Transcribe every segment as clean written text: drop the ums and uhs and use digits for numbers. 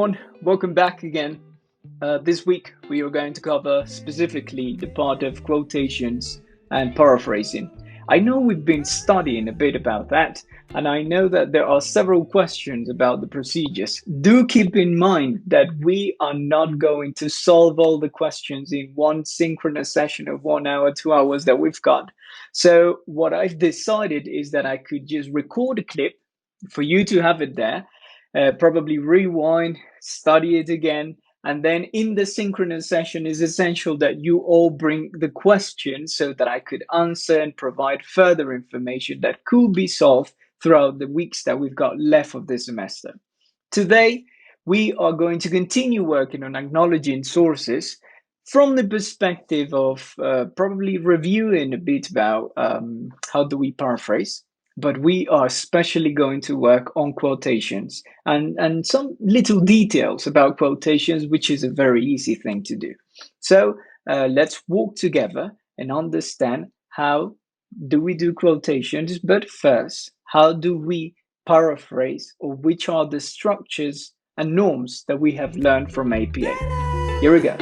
everyone, welcome back again. This week we are going to cover specifically the part of quotations and paraphrasing. I know we've been studying a bit about that, and I know that there are several questions about the procedures. Do keep in mind that we are not going to solve all the questions in one synchronous session of 1 hour, 2 hours that we've got. So what I've decided is that I could just record a clip for you to have it there, probably rewind, study it again, and then in the synchronous session is essential that you all bring the questions so that I could answer and provide further information that could be solved throughout the weeks that we've got left of this semester. Today, we are going to continue working on acknowledging sources from the perspective of probably reviewing a bit about how do we paraphrase, but we are especially going to work on quotations and some little details about quotations, which is a very easy thing to do. So let's walk together and understand how do we do quotations, but first, how do we paraphrase, or which are the structures and norms that we have learned from APA. Here we go.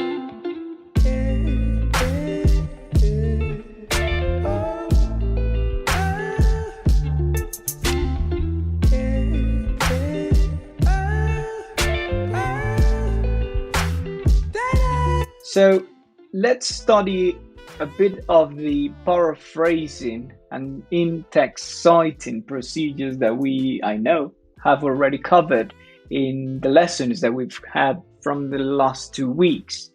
So let's study a bit of the paraphrasing and in-text citing procedures that I know, have already covered in the lessons that we've had from the last 2 weeks.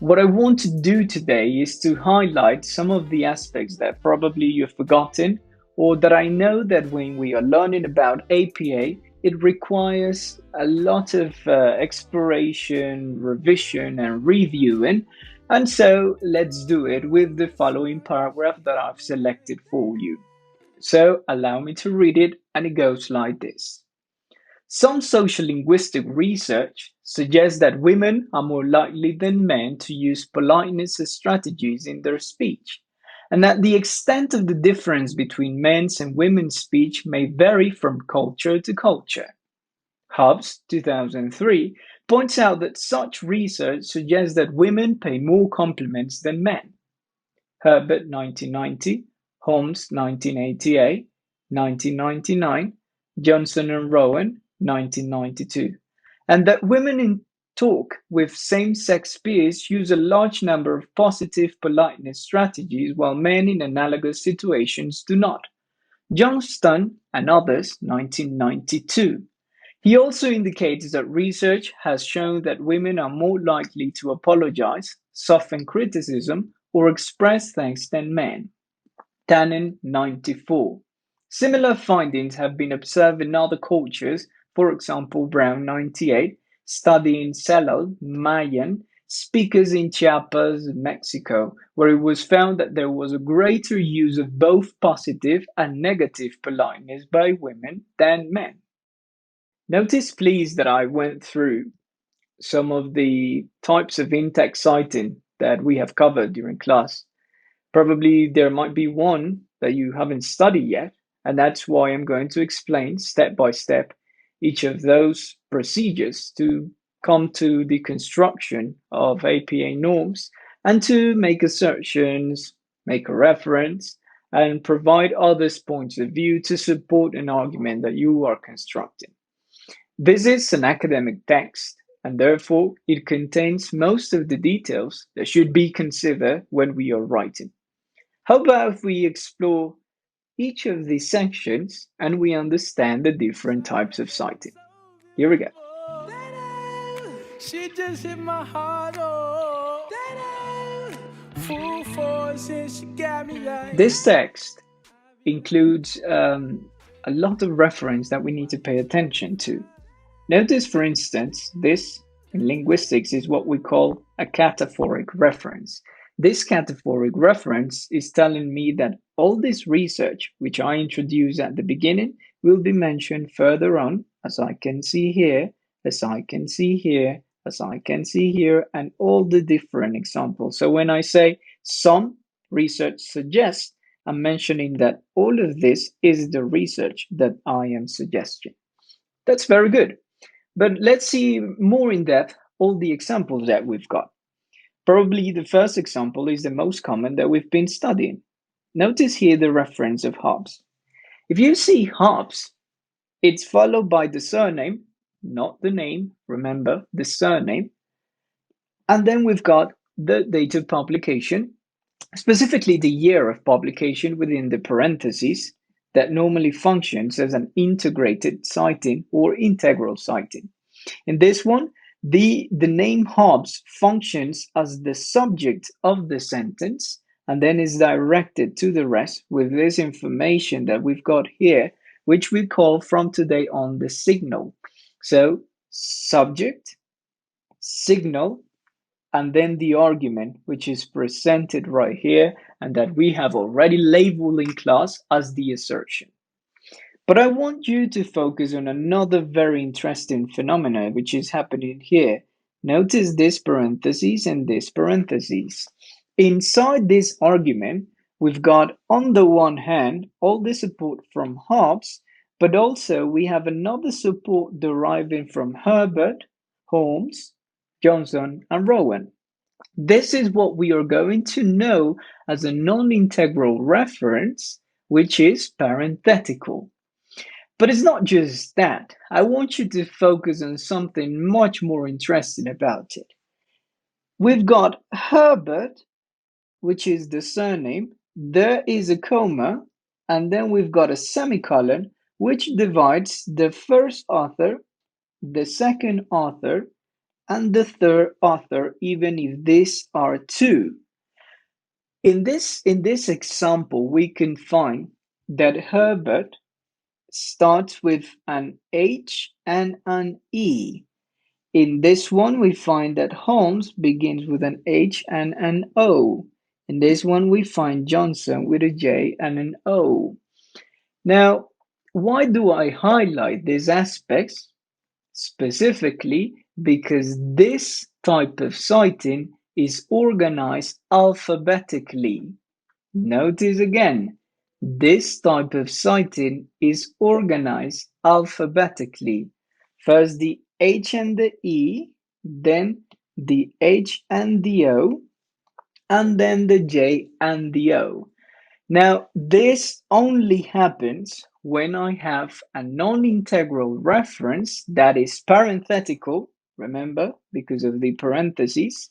What I want to do today is to highlight some of the aspects that probably you've forgotten, or that I know that when we are learning about APA, it requires a lot of exploration, revision, and reviewing. And so let's do it with the following paragraph that I've selected for you. So allow me to read it, and it goes like this. Some social linguistic research suggests that women are more likely than men to use politeness strategies in their speech, and that the extent of the difference between men's and women's speech may vary from culture to culture. Hobbs, 2003, points out that such research suggests that women pay more compliments than men. Herbert, 1990, Holmes, 1988, 1999, Johnson and Rowan, 1992, and that women in talk with same-sex peers use a large number of positive politeness strategies, while men in analogous situations do not. Johnston and others, 1992. He also indicates that research has shown that women are more likely to apologize, soften criticism, or express thanks than men. Tannen, 94. Similar findings have been observed in other cultures, for example, Brown, 98, studying Celal, Mayan, speakers in Chiapas, Mexico, where it was found that there was a greater use of both positive and negative politeness by women than men. Notice, please, that I went through some of the types of in-text citing that we have covered during class. Probably there might be one that you haven't studied yet, and that's why I'm going to explain step by step each of those procedures to come to the construction of APA norms and to make assertions, make a reference, and provide others' points of view to support an argument that you are constructing. This is an academic text, and therefore it contains most of the details that should be considered when we are writing. How about if we explore each of these sections and we understand the different types of citing? Here we go. She just hit my heart, oh. Full force and she got me like. This text includes a lot of reference that we need to pay attention to. Notice, for instance, this in linguistics is what we call a cataphoric reference. This cataphoric reference is telling me that all this research, which I introduced at the beginning, will be mentioned further on, as I can see here, as I can see here, as I can see here, and all the different examples. So when I say some research suggests, I'm mentioning that all of this is the research that I am suggesting. That's very good. But let's see more in depth all the examples that we've got. Probably the first example is the most common that we've been studying. Notice here the reference of Hobbes. If you see Hobbes, it's followed by the surname, not the name, remember the surname. And then we've got the date of publication, specifically the year of publication within the parentheses that normally functions as an integrated citing or integral citing. In this one, the name Hobbes functions as the subject of the sentence and then is directed to the rest with this information that we've got here, which we call from today on the signal. So, subject, signal, and then the argument, which is presented right here and that we have already labeled in class as the assertion. But I want you to focus on another very interesting phenomenon which is happening here. Notice this parenthesis and this parenthesis. Inside this argument, we've got on the one hand all the support from Hobbes, but also we have another support deriving from Herbert, Holmes, Johnson, and Rowan. This is what we are going to know as a non-integral reference, which is parenthetical. But it's not just that. I want you to focus on something much more interesting about it. We've got Herbert, which is the surname. There is a comma, and then we've got a semicolon, which divides the first author, the second author, and the third author, even if these are two. In this example, we can find that Herbert starts with an H and an E. In this one, we find that Holmes begins with an H and an O. In this one, we find Johnson with a J and an O. Now, why do I highlight these aspects? Specifically, because this type of citing is organized alphabetically. Notice again, this type of citing is organized alphabetically. First the H and the E, then the H and the O, and then the J and the O. Now, this only happens when I have a non-integral reference that is parenthetical, remember, because of the parentheses,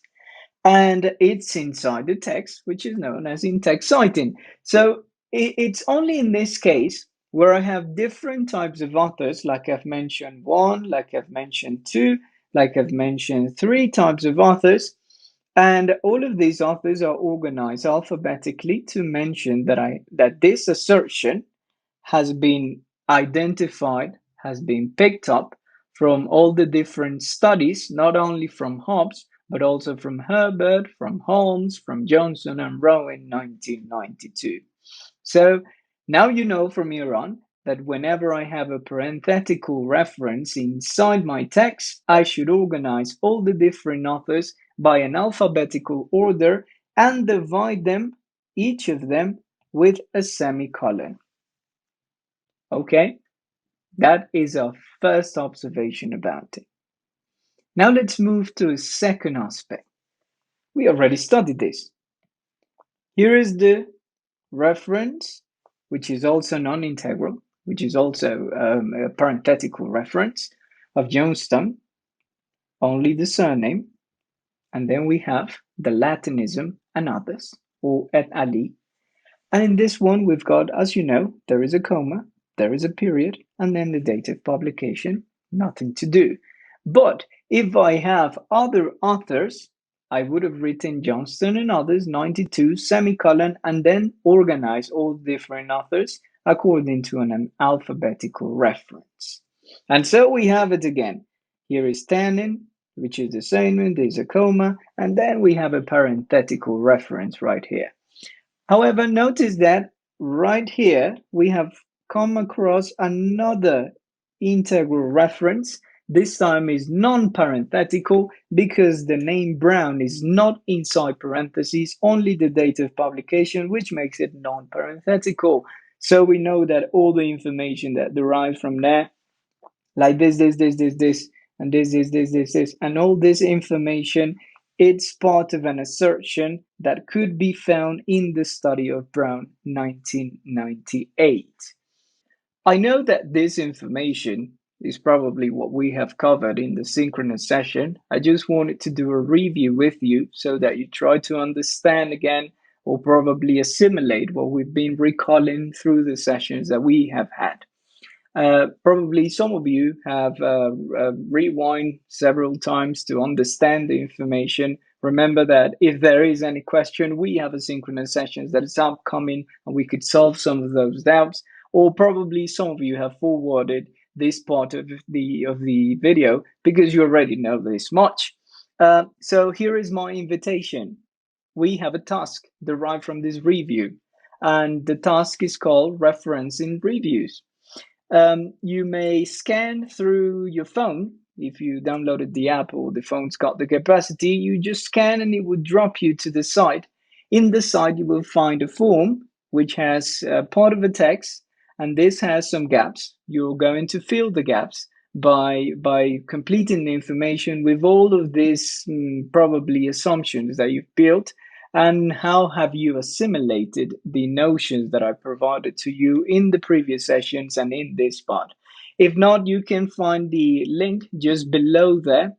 and it's inside the text, which is known as in-text citing. So it's only in this case where I have different types of authors, like I've mentioned one, like I've mentioned two, like I've mentioned three types of authors, and all of these authors are organized alphabetically to mention that this assertion has been identified, has been picked up from all the different studies, not only from Hobbes, but also from Herbert, from Holmes, from Johnson and Rowe in 1992. So now you know from here on that whenever I have a parenthetical reference inside my text, I should organize all the different authors by an alphabetical order and divide them, each of them, with a semicolon. Okay, that is our first observation about it. Now let's move to a second aspect. We already studied this. Here is the reference, which is also non-integral, which is also a parenthetical reference of Johnstone, only the surname, and then we have the Latinism and others, or et ali. And in this one, we've got, as you know, there is a comma, there is a period, and then the date of publication, nothing to do. But if I have other authors, I would have written Johnston and others, 92, semicolon, and then organize all different authors according to an alphabetical reference. And so we have it again. Here is tannin, which is the same, there's a comma, and then we have a parenthetical reference right here. However, notice that right here we have come across another integral reference. This time is non-parenthetical because the name Brown is not inside parentheses, only the date of publication, which makes it non-parenthetical. So we know that all the information that derives from there, like this, and this, and all this information, it's part of an assertion that could be found in the study of Brown 1998. I know that this information is probably what we have covered in the synchronous session. I just wanted to do a review with you so that you try to understand again or probably assimilate what we've been recalling through the sessions that we have had. Probably some of you have rewind several times to understand the information. Remember that if there is any question, we have a synchronous sessions that is upcoming and we could solve some of those doubts. Or probably some of you have forwarded this part of the video because you already know this much. So here is my invitation. We have a task derived from this review, and the task is called referencing reviews. You may scan through your phone. If you downloaded the app or the phone's got the capacity, you just scan and it will drop you to the site. In the site, you will find a form which has part of a text, and this has some gaps. You're going to fill the gaps by completing the information with all of these probably assumptions that you've built, and how have you assimilated the notions that I provided to you in the previous sessions and in this part? If not, you can find the link just below there,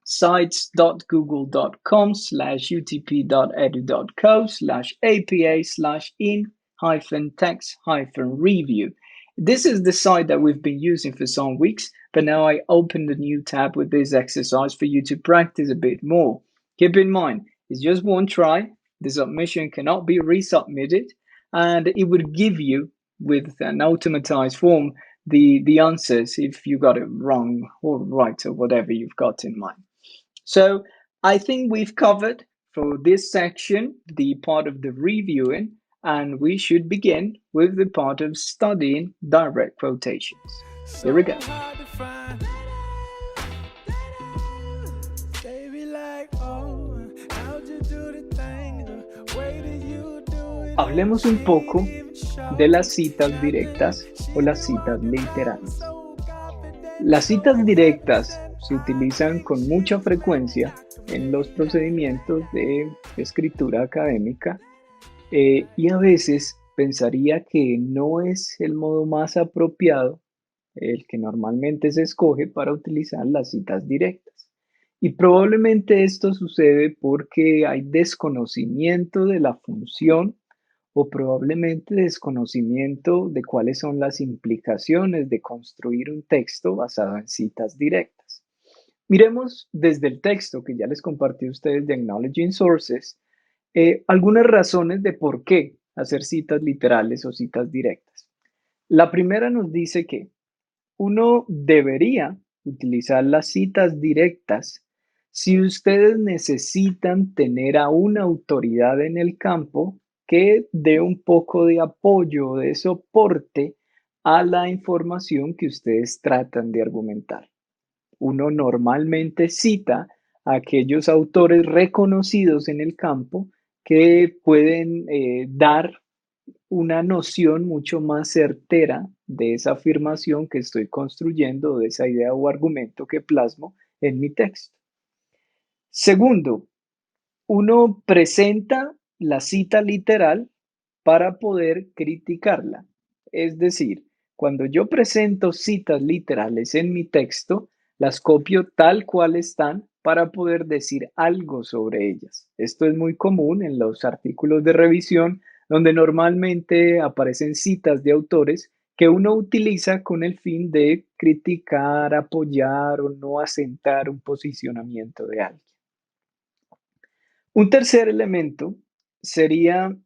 sites.google.com/utp.edu.co/apa/in-text-review. This is the site that we've been using for some weeks, but now I opened a new tab with this exercise for you to practice a bit more. Keep in mind, it's just one try. The submission cannot be resubmitted, and it would give you, with an automatized form, the answers if you got it wrong or right or whatever you've got in mind. So I think we've covered for this section the part of the reviewing, and we should begin with the part of studying direct quotations. Here we go. Hablemos un poco de las citas directas o las citas literales. Las citas directas se utilizan con mucha frecuencia en los procedimientos de escritura académica y a veces pensaría que no es el modo más apropiado el que normalmente se escoge para utilizar las citas directas. Y probablemente esto sucede porque hay desconocimiento de la función o probablemente desconocimiento de cuáles son las implicaciones de construir un texto basado en citas directas. Miremos desde el texto que ya les compartí a ustedes de Acknowledging Sources, algunas razones de por qué hacer citas literales o citas directas. La primera nos dice que uno debería utilizar las citas directas si ustedes necesitan tener a una autoridad en el campo que dé un poco de apoyo, de soporte a la información que ustedes tratan de argumentar. Uno normalmente cita a aquellos autores reconocidos en el campo que pueden dar una noción mucho más certera de esa afirmación que estoy construyendo, de esa idea o argumento que plasmo en mi texto. Segundo, uno presenta la cita literal para poder criticarla. Es decir, cuando yo presento citas literales en mi texto, las copio tal cual están para poder decir algo sobre ellas. Esto es muy común en los artículos de revisión, donde normalmente aparecen citas de autores que uno utiliza con el fin de criticar, apoyar o no asentar un posicionamiento de alguien. Un tercer elemento sería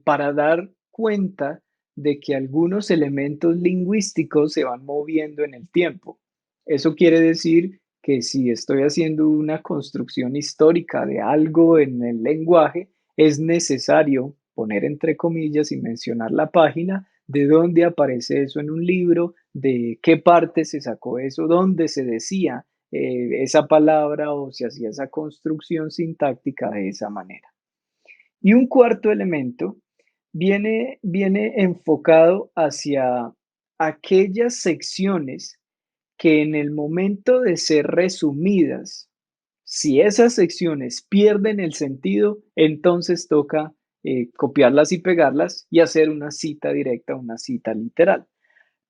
para dar cuenta de que algunos elementos lingüísticos se van moviendo en el tiempo. Eso quiere decir que si estoy haciendo una construcción histórica de algo en el lenguaje, es necesario poner entre comillas y mencionar la página, de dónde aparece eso en un libro, de qué parte se sacó eso, dónde se decía esa palabra o se hacía esa construcción sintáctica de esa manera. Y un cuarto elemento viene enfocado hacia aquellas secciones que en el momento de ser resumidas, si esas secciones pierden el sentido, entonces toca copiarlas y pegarlas y hacer una cita directa, una cita literal.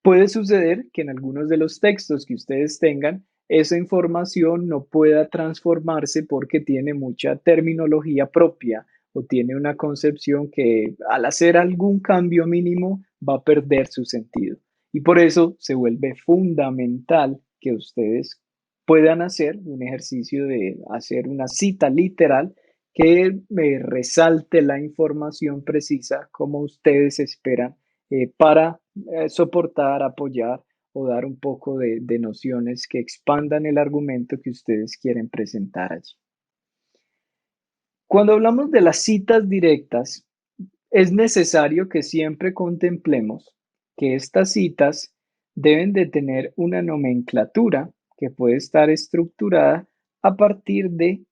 Puede suceder que en algunos de los textos que ustedes tengan, esa información no pueda transformarse porque tiene mucha terminología propia o tiene una concepción que al hacer algún cambio mínimo va a perder su sentido. Y por eso se vuelve fundamental que ustedes puedan hacer un ejercicio de hacer una cita literal que resalte la información precisa como ustedes esperan para soportar, apoyar o dar un poco de nociones que expandan el argumento que ustedes quieren presentar allí. Cuando hablamos de las citas directas, es necesario que siempre contemplemos que estas citas deben de tener una nomenclatura que puede estar estructurada a partir de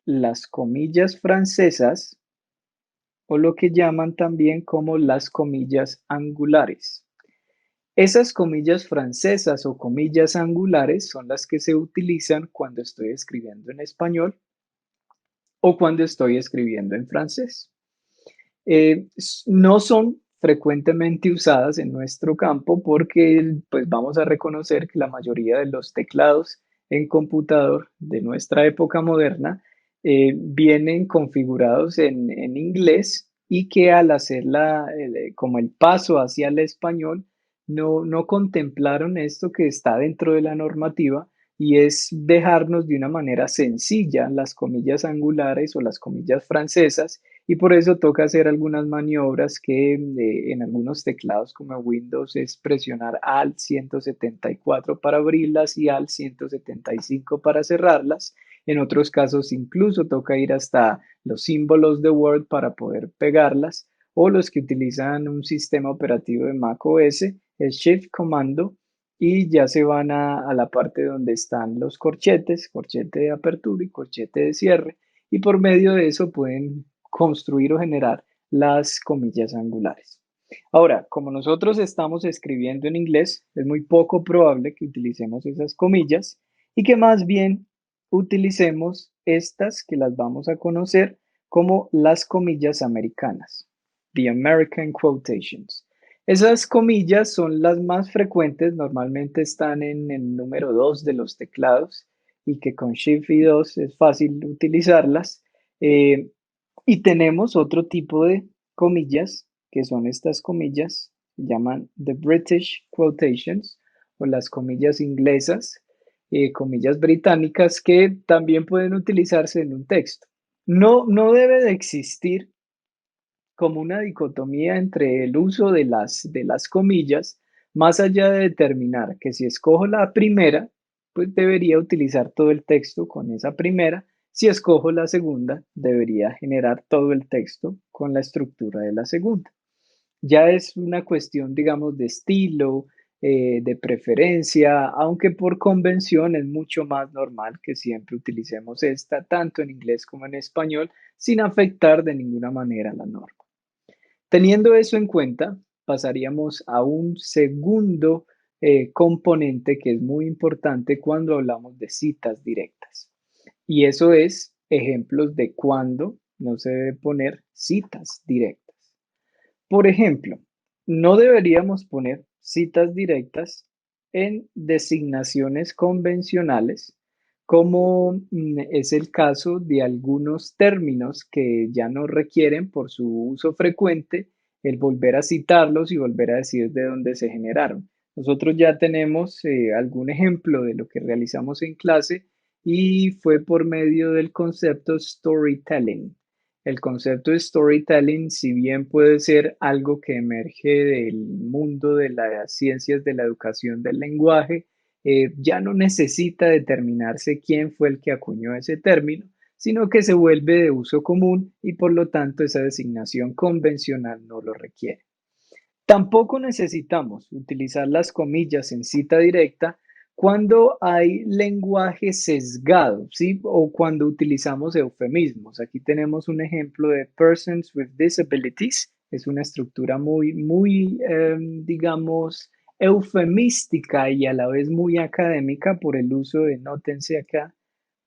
las comillas francesas o lo que llaman también como las comillas angulares. Esas comillas francesas o comillas angulares son las que se utilizan cuando estoy escribiendo en español o cuando estoy escribiendo en francés. No son frecuentemente usadas en nuestro campo porque pues vamos a reconocer que la mayoría de los teclados en computador de nuestra época moderna vienen configurados en inglés y que al hacer como el paso hacia el español no contemplaron esto que está dentro de la normativa y es dejarnos de una manera sencilla las comillas angulares o las comillas francesas y por eso toca hacer algunas maniobras que en algunos teclados como Windows es presionar Alt 174 para abrirlas y Alt 175 para cerrarlas. En otros casos incluso toca ir hasta los símbolos de Word para poder pegarlas. O los que utilizan un sistema operativo de Mac OS, es Shift Comando y ya se van a la parte donde están los corchetes, corchete de apertura y corchete de cierre. Y por medio de eso pueden construir o generar las comillas angulares. Ahora, como nosotros estamos escribiendo en inglés, es muy poco probable que utilicemos esas comillas y que más bien utilicemos estas que las vamos a conocer como las comillas americanas, the American quotations. Esas comillas son las más frecuentes, normalmente están en el número 2 de los teclados y que con Shift y 2 es fácil utilizarlas. Eh, y tenemos otro tipo de comillas, que son estas comillas, se llaman the British quotations o las comillas inglesas, comillas británicas, que también pueden utilizarse en un texto. No debe de existir como una dicotomía entre el uso de las comillas, más allá de determinar que si escojo la primera, pues debería utilizar todo el texto con esa primera. Si escojo la segunda, debería generar todo el texto con la estructura de la segunda. Ya es una cuestión, digamos, de estilo, de preferencia, aunque por convención es mucho más normal que siempre utilicemos esta, tanto en inglés como en español, sin afectar de ninguna manera la norma. Teniendo eso en cuenta, pasaríamos a un segundo componente que es muy importante cuando hablamos de citas directas. Y eso es ejemplos de cuándo no se debe poner citas directas. Por ejemplo, no deberíamos poner citas directas en designaciones convencionales, como es el caso de algunos términos que ya no requieren por su uso frecuente el volver a citarlos y volver a decir de dónde se generaron. Nosotros ya tenemos algún ejemplo de lo que realizamos en clase y fue por medio del concepto storytelling. El concepto de storytelling, si bien puede ser algo que emerge del mundo de las ciencias de la educación del lenguaje, ya no necesita determinarse quién fue el que acuñó ese término, sino que se vuelve de uso común y por lo tanto esa designación convencional no lo requiere. Tampoco necesitamos utilizar las comillas en cita directa cuando hay lenguaje sesgado, ¿sí? O cuando utilizamos eufemismos. Aquí tenemos un ejemplo de persons with disabilities. Es una estructura muy, muy, digamos, eufemística y a la vez muy académica por el uso de, nótense acá,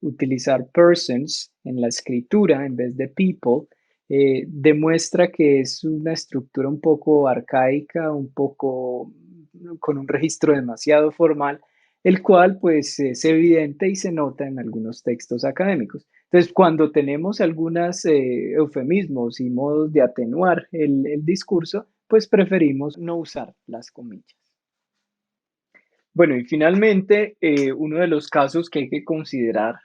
utilizar persons en la escritura en vez de people, demuestra que es una estructura un poco arcaica, un poco con un registro demasiado formal, el cual pues es evidente y se nota en algunos textos académicos. Entonces, cuando tenemos algunos eufemismos y modos de atenuar el discurso, pues preferimos no usar las comillas. Bueno, y finalmente, uno de los casos que hay que considerar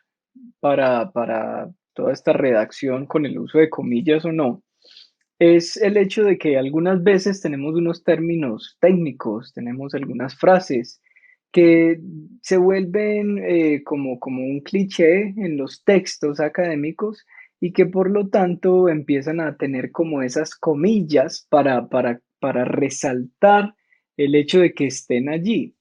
para toda esta redacción con el uso de comillas o no, es el hecho de que algunas veces tenemos unos términos técnicos, tenemos algunas frases que se vuelven como un cliché en los textos académicos y que por lo tanto empiezan a tener como esas comillas para resaltar el hecho de que estén allí.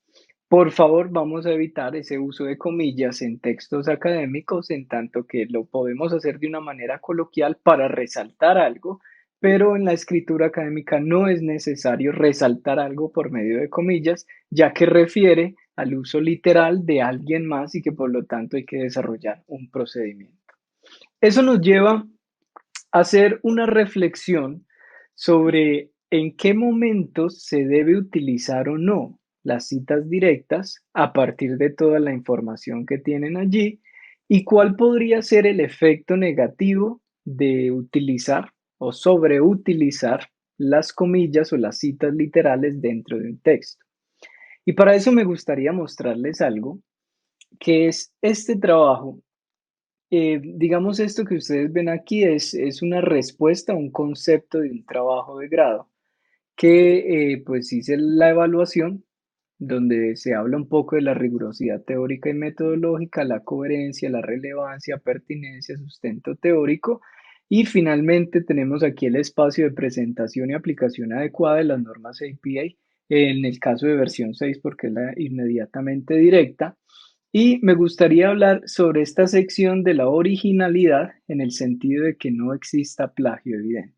Por favor, vamos a evitar ese uso de comillas en textos académicos, en tanto que lo podemos hacer de una manera coloquial para resaltar algo, pero en la escritura académica no es necesario resaltar algo por medio de comillas, ya que refiere al uso literal de alguien más y que por lo tanto hay que desarrollar un procedimiento. Eso nos lleva a hacer una reflexión sobre en qué momentos se debe utilizar o no las citas directas a partir de toda la información que tienen allí y cuál podría ser el efecto negativo de utilizar o sobreutilizar las comillas o las citas literales dentro de un texto. Y para eso me gustaría mostrarles algo que es este trabajo. Digamos, esto que ustedes ven aquí es una respuesta a un concepto de un trabajo de grado que pues hice la evaluación donde se habla un poco de la rigurosidad teórica y metodológica, la coherencia, la relevancia, pertinencia, sustento teórico y finalmente tenemos aquí el espacio de presentación y aplicación adecuada de las normas APA en el caso de versión 6 porque es la inmediatamente directa. Y me gustaría hablar sobre esta sección de la originalidad en el sentido de que no exista plagio evidente.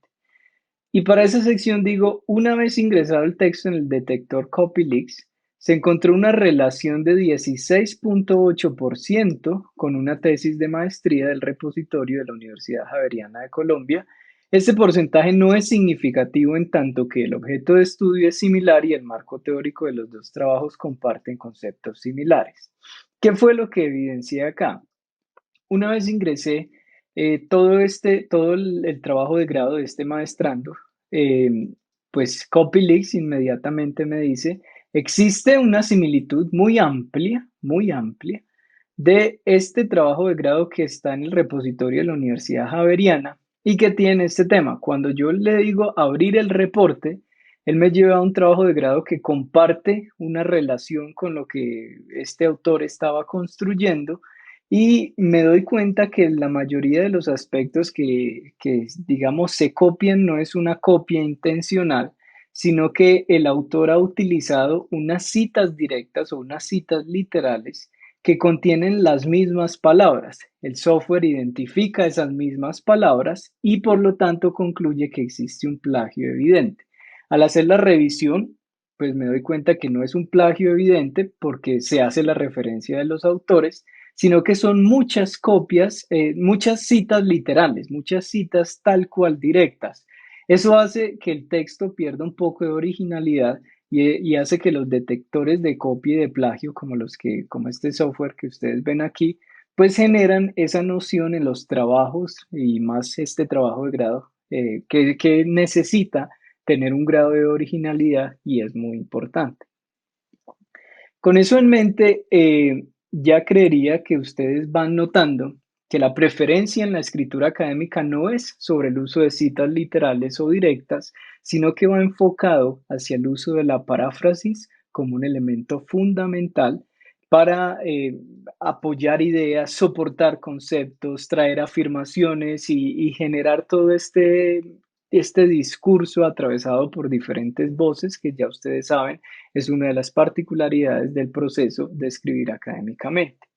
Y para esa sección digo, una vez ingresado el texto en el detector copyleaks, se encontró una relación de 16.8% con una tesis de maestría del repositorio de la Universidad Javeriana de Colombia. Este porcentaje no es significativo en tanto que el objeto de estudio es similar y el marco teórico de los dos trabajos comparten conceptos similares. ¿Qué fue lo que evidencié acá? Una vez ingresé, todo el trabajo de grado de este maestrando, eh, pues CopyLeaks inmediatamente me dice, existe una similitud muy amplia, de este trabajo de grado que está en el repositorio de la Universidad Javeriana y que tiene este tema. Cuando yo le digo abrir el reporte, él me lleva a un trabajo de grado que comparte una relación con lo que este autor estaba construyendo y me doy cuenta que la mayoría de los aspectos digamos, se copian no es una copia intencional, sino que el autor ha utilizado unas citas directas o unas citas literales que contienen las mismas palabras. El software identifica esas mismas palabras y por lo tanto concluye que existe un plagio evidente. Al hacer la revisión, pues me doy cuenta que no es un plagio evidente porque se hace la referencia de los autores, sino que son muchas copias, muchas citas literales, muchas citas tal cual directas. Eso hace que el texto pierda un poco de originalidad y hace que los detectores de copia y de plagio, como este software que ustedes ven aquí, pues generan esa noción en los trabajos y más este trabajo de grado que necesita tener un grado de originalidad y es muy importante. Con eso en mente, ya creería que ustedes van notando que la preferencia en la escritura académica no es sobre el uso de citas literales o directas, sino que va enfocado hacia el uso de la paráfrasis como un elemento fundamental para apoyar ideas, soportar conceptos, traer afirmaciones y generar todo este discurso atravesado por diferentes voces que ya ustedes saben es una de las particularidades del proceso de escribir académicamente.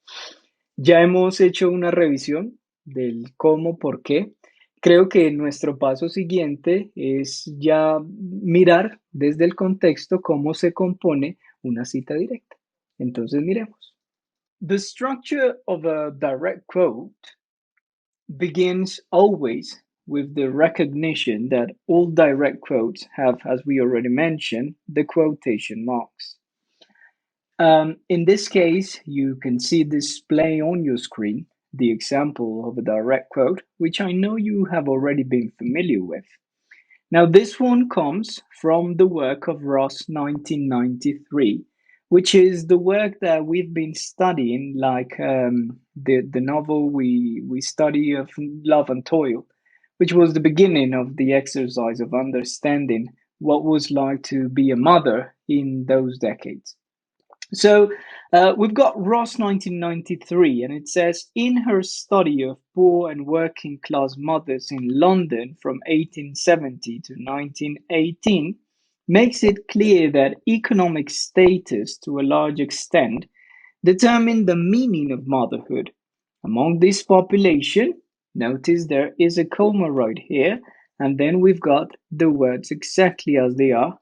Ya hemos hecho una revisión del cómo, por qué, Creo que nuestro paso siguiente es ya mirar desde el contexto cómo se compone una cita directa. Entonces, miremos. The structure of a direct quote begins always with the recognition that all direct quotes have, as we already mentioned, the quotation marks. In this case, you can see display on your screen the example of a direct quote, which I know you have already been familiar with. Now, this one comes from the work of Ross 1993, which is the work that we've been studying, like the novel we study of Love and Toil, which was the beginning of the exercise of understanding what was like to be a mother in those decades. So we've got Ross 1993, and it says in her study of poor and working class mothers in London from 1870 to 1918, makes it clear that economic status to a large extent determine the meaning of motherhood. Among this population, notice there is a comma right here, and then we've got the words exactly as they are.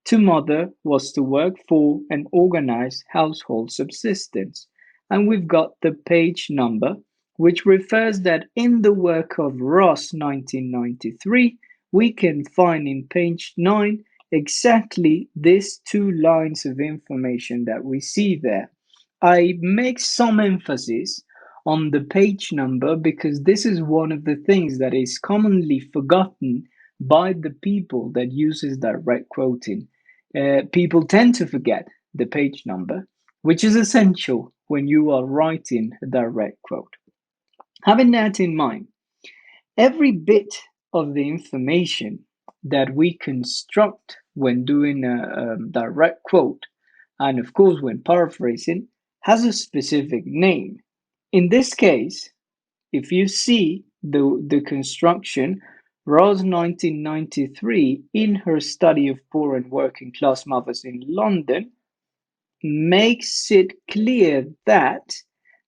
To mother was to work for and organize household subsistence. And we've got the page number, which refers that in the work of Ross 1993, we can find in page 9 exactly these two lines of information that we see there. I make some emphasis on the page number because this is one of the things that is commonly forgotten by the people that uses direct quoting. People tend to forget the page number, which is essential when you are writing a direct quote. Having that in mind, every bit of the information that we construct when doing a direct quote, and of course when paraphrasing, has a specific name. In this case, if you see the construction, Rose 1993, in her study of poor and working class mothers in London, makes it clear that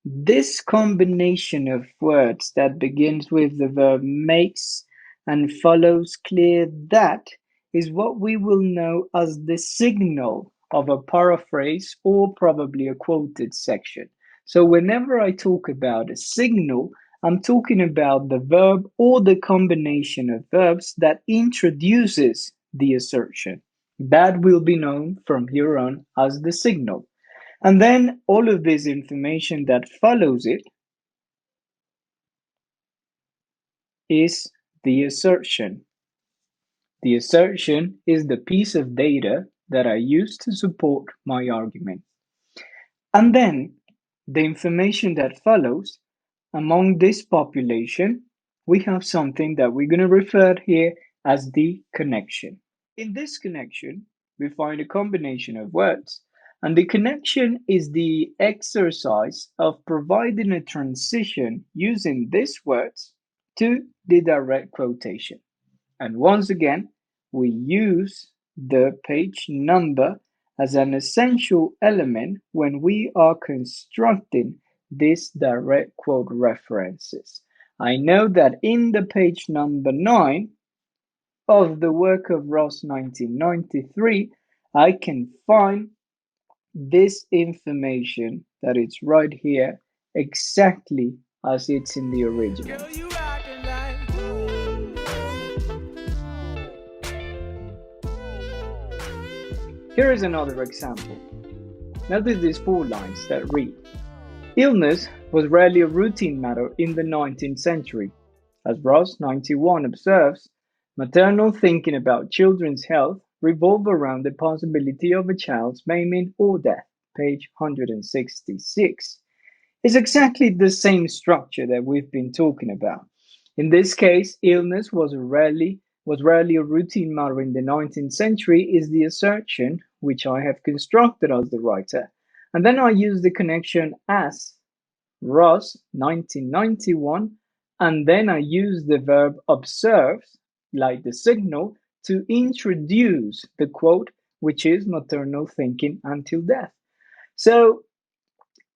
this combination of words that begins with the verb makes and follows clear that is what we will know as the signal of a paraphrase or probably a quoted section. So whenever I talk about a signal, I'm talking about the verb or the combination of verbs that introduces the assertion. That will be known from here on as the signal. And then all of this information that follows it is the assertion. The assertion is the piece of data that I use to support my argument. And then the information that follows, among this population, we have something that we're going to refer here as the connection. In this connection, we find a combination of words, and the connection is the exercise of providing a transition using these words to the direct quotation. And once again, we use the page number as an essential element when we are constructing these direct quote references. I know that in the page number 9, of the work of Ross 1993, I can find this information that it's right here exactly as it's in the original. Here is another example. Notice these 4 lines that read, illness was rarely a routine matter in the 19th century. As Ross 91 observes, maternal thinking about children's health revolve around the possibility of a child's maiming or death, page 166. It's exactly the same structure that we've been talking about. In this case, illness was rarely a routine matter in the 19th century is the assertion which I have constructed as the writer. And then I use the connection as Ross 1991, and then I use the verb observes, like the signal, to introduce the quote, which is maternal thinking until death. So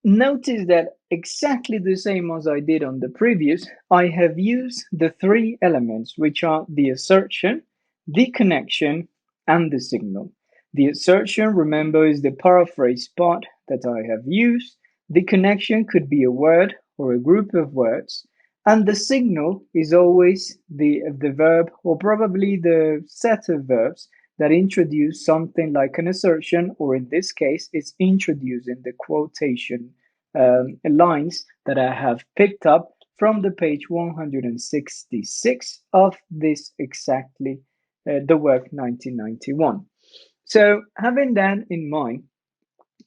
Notice that exactly the same as I did on the previous, I have used the three elements, which are the assertion, the connection, and the signal. The assertion, remember, is the paraphrase part that I have used. The connection could be a word or a group of words. And the signal is always the verb or probably the set of verbs that introduce something like an assertion, or in this case, it's introducing the quotation lines that I have picked up from the page 166 of this exactly the work 1991. So, having that in mind,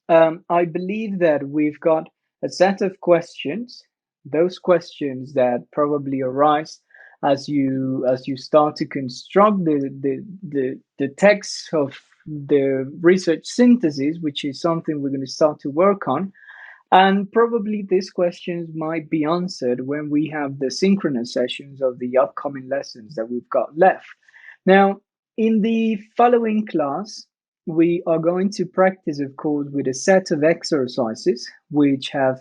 I believe that we've got a set of questions, those questions that probably arise as you start to construct the text of the research synthesis, which is something we're going to start to work on. And probably these questions might be answered when we have the synchronous sessions of the upcoming lessons that we've got left. Now, in the following class, we are going to practice, of course, with a set of exercises which have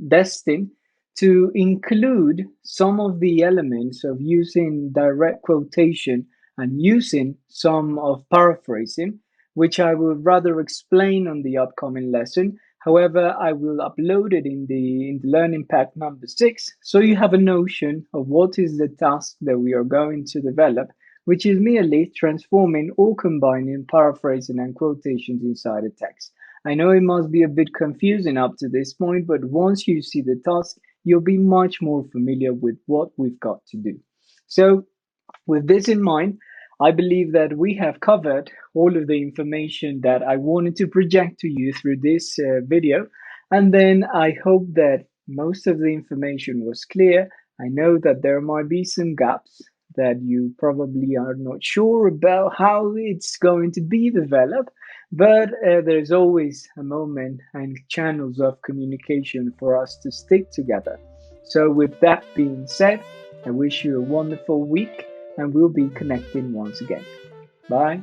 destined to include some of the elements of using direct quotation and using some of paraphrasing, which I will rather explain on the upcoming lesson. However, I will upload it in the Learning Pack number 6, so you have a notion of what is the task that we are going to develop, which is merely transforming or combining paraphrasing and quotations inside a text. I know it must be a bit confusing up to this point, but once you see the task, you'll be much more familiar with what we've got to do. So, with this in mind, I believe that we have covered all of the information that I wanted to project to you through this video. And then I hope that most of the information was clear. I know that there might be some gaps that you probably are not sure about how it's going to be developed, but there's always a moment and channels of communication for us to stick together. So, with that being said, I wish you a wonderful week and we'll be connecting once again. Bye.